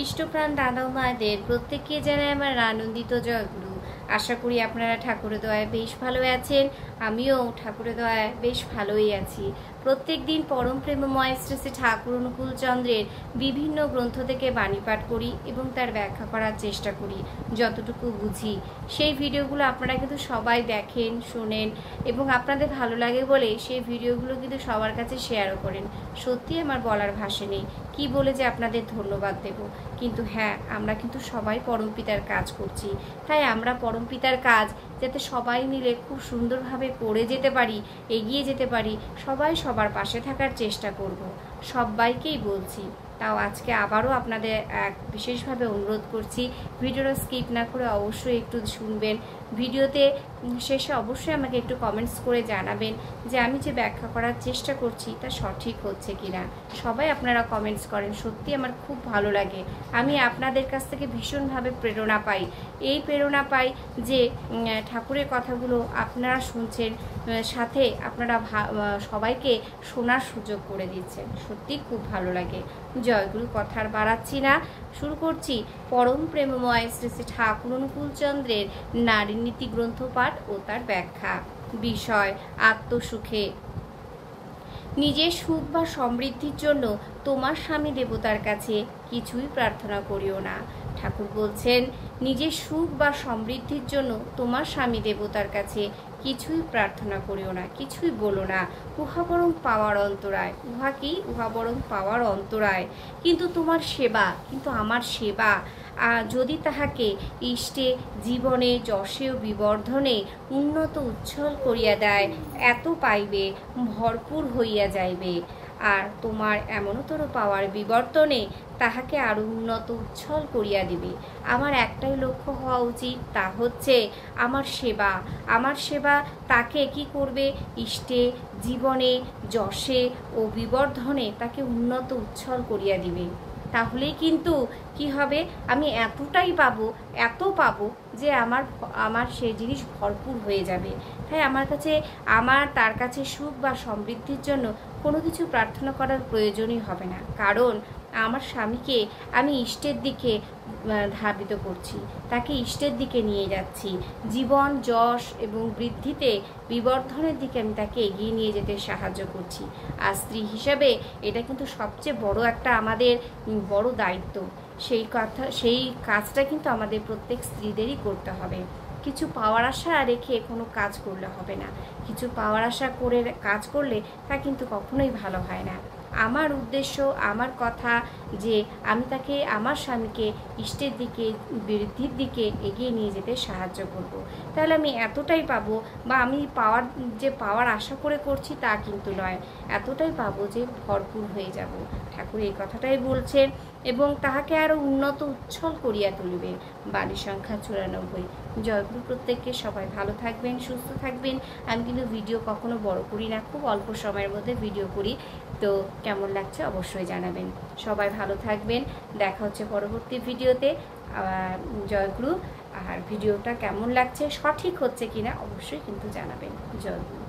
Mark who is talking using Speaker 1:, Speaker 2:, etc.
Speaker 1: ইষ্টপ্রাণ দাদা মায়েদের প্রত্যেককে জানাই আমার আনন্দিত জয়গুরু। আশা করি আপনারা ঠাকুরের দয়ায় বেশ ভালো আছেন। আমিও ঠাকুরের দয়ায় বেশ ভালোই আছি। প্রত্যেক দিন পরম প্রেমময় শ্রী শ্রী ঠাকুর অনুকূল চন্দ্রের বিভিন্ন গ্রন্থ থেকে বাণী পাঠ করি এবং তার ব্যাখ্যা করার চেষ্টা করি যতটুকু বুঝি। সেই ভিডিওগুলো আপনারা কিন্তু সবাই দেখেন, শোনেন এবং আপনাদের ভালো লাগে বলে সেই ভিডিওগুলো কিন্তু সবার কাছে শেয়ারও করেন। সত্যি আমার বলার ভাষা নেই কি বলে যে আপনাদের ধন্যবাদ দেব। কিন্তু হ্যাঁ, আমরা কিন্তু সবাই পরমপিতার কাজ করছি, তাই আমরা পরমপিতার কাজ যাতে সবাই মিলে খুব সুন্দরভাবে করে যেতে পারি, এগিয়ে যেতে পারি, সবাই সবার পাশে থাকার চেষ্টা করব। সবাইকেই বলছি। তাও আজকে আবারও আপনাদের এক বিশেষভাবে অনুরোধ করছি, ভিডিওটা স্কিপ না করে অবশ্যই একটু শুনবেন। ভিডিওতে শেষে অবশ্যই আমাকে একটু কমেন্টস করে জানাবেন যে আমি যে ব্যাখ্যা করার চেষ্টা করছি তা সঠিক হচ্ছে কিনা। সবাই আপনারা কমেন্টস করেন, সত্যি আমার খুব ভালো লাগে। আমি আপনাদের কাছ থেকে ভীষণভাবে প্রেরণা পাই। এই প্রেরণা পাই যে ঠাকুরের কথাগুলো আপনারা শুনছেন, সাথে আপনারা সবাইকে শোনার সুযোগ করে দিচ্ছেন। সত্যি খুব ভালো লাগে। জয়গুরু, কথা আর বাড়াচ্ছি না, শুরু করছি পরম প্রেমময় শ্রী শ্রী ঠাকুর অনুকূল চন্দ্রের নারী নীতি গ্রন্থ পাঠ ও তার ব্যাখ্যা। বিষয় আত্মসুখে। নিজের সুখ বা সমৃদ্ধির জন্য তোমার স্বামী দেবতার কাছে কিছুই প্রার্থনা করিও না। ঠাকুর বলছেন, নিজের সুখ বা সমৃদ্ধির জন্য তোমার স্বামী দেবতার কাছে কিছুই প্রার্থনা করিও না, কিছুই বলো না। উহা বরং পাওয়ার অন্তরায়। উহা কি? উহা বরং পাওয়ার অন্তরায়। কিন্তু তোমার সেবা, কিন্তু আমার সেবা যদি তাহাকে ইষ্টে জীবনে যশে ও বিবর্ধনে উন্নত উচ্ছল করিয়া দেয়, এত পাইবে ভরপুর হইয়া যাইবে। আর তোমার এমনতর পাওয়ার বিবর্তনে তাহাকে আরো উন্নত উচ্ছল করিয়া দিবে। আমার একটাই লক্ষ্য হওয়া উচিত, তা হচ্ছে আমার সেবা। আমার সেবা তাকে কি করবে? ইষ্টে জীবনে যশে ও বিবর্ধনে তাকে উন্নত উচ্ছল করিয়া দিবে। তাহলেই কিন্তু কি হবে? আমি এতটাই পাবো, এত পাবো যে আমার সেই জিনিস ভরপুর হয়ে যাবে। তাই আমার তার কাছে সুখ বা সমৃদ্ধির জন্য কোনো কিছু প্রার্থনা করার প্রয়োজনই হবে না। কারণ আমার স্বামীকে আমি ইষ্টের দিকে ধাবিত করছি, তাকে ইষ্টের দিকে নিয়ে যাচ্ছি। জীবন যশ এবং বৃদ্ধিতে বিবর্ধনের দিকে আমি তাকে এগিয়ে নিয়ে যেতে সাহায্য করছি। আর স্ত্রী হিসাবে এটা কিন্তু সবচেয়ে বড় একটা আমাদের বড় দায়িত্ব। সেই কাজটা কিন্তু আমাদের প্রত্যেক স্ত্রীদেরই করতে হবে। কিছু পাওয়ার আশা রেখে কোনো কাজ করলে হবে না। কিছু পাওয়ার আশা করে কাজ করলে তা কিন্তু কখনোই ভালো হয় না। আমার উদ্দেশ্য, আমার কথা যে আমি তাকে, আমার স্বামীকে ইষ্টের দিকে, বৃদ্ধির দিকে এগিয়ে নিয়ে যেতে সাহায্য করব। তাহলে আমি এতটাই পাবো, বা আমি পাওয়ার আশা করে করছি তা কিন্তু নয়, এতটাই পাবো যে ভরপুর হয়ে যাব। ঠাকুর এই কথাটাই বলছেন এবং তাহাকে আরও উন্নত উচ্ছল করিয়া তুলবে। বাণী সংখ্যা 94। জয়গুরু, প্রত্যেককে সবাই ভালো থাকবেন, সুস্থ থাকবেন। আমি কিন্তু ভিডিও কখনো বড় করি না, খুব অল্প সময়ের মধ্যে ভিডিও করি। তো কেমন লাগছে অবশ্যই জানাবেন। সবাই ভালো থাকবেন, দেখা হচ্ছে পরবর্তী ভিডিওতে। জয়গুরু। আর ভিডিওটা কেমন লাগছে, সঠিক হচ্ছে কিনা অবশ্যই কিন্তু জানাবেন। জয়গুরু।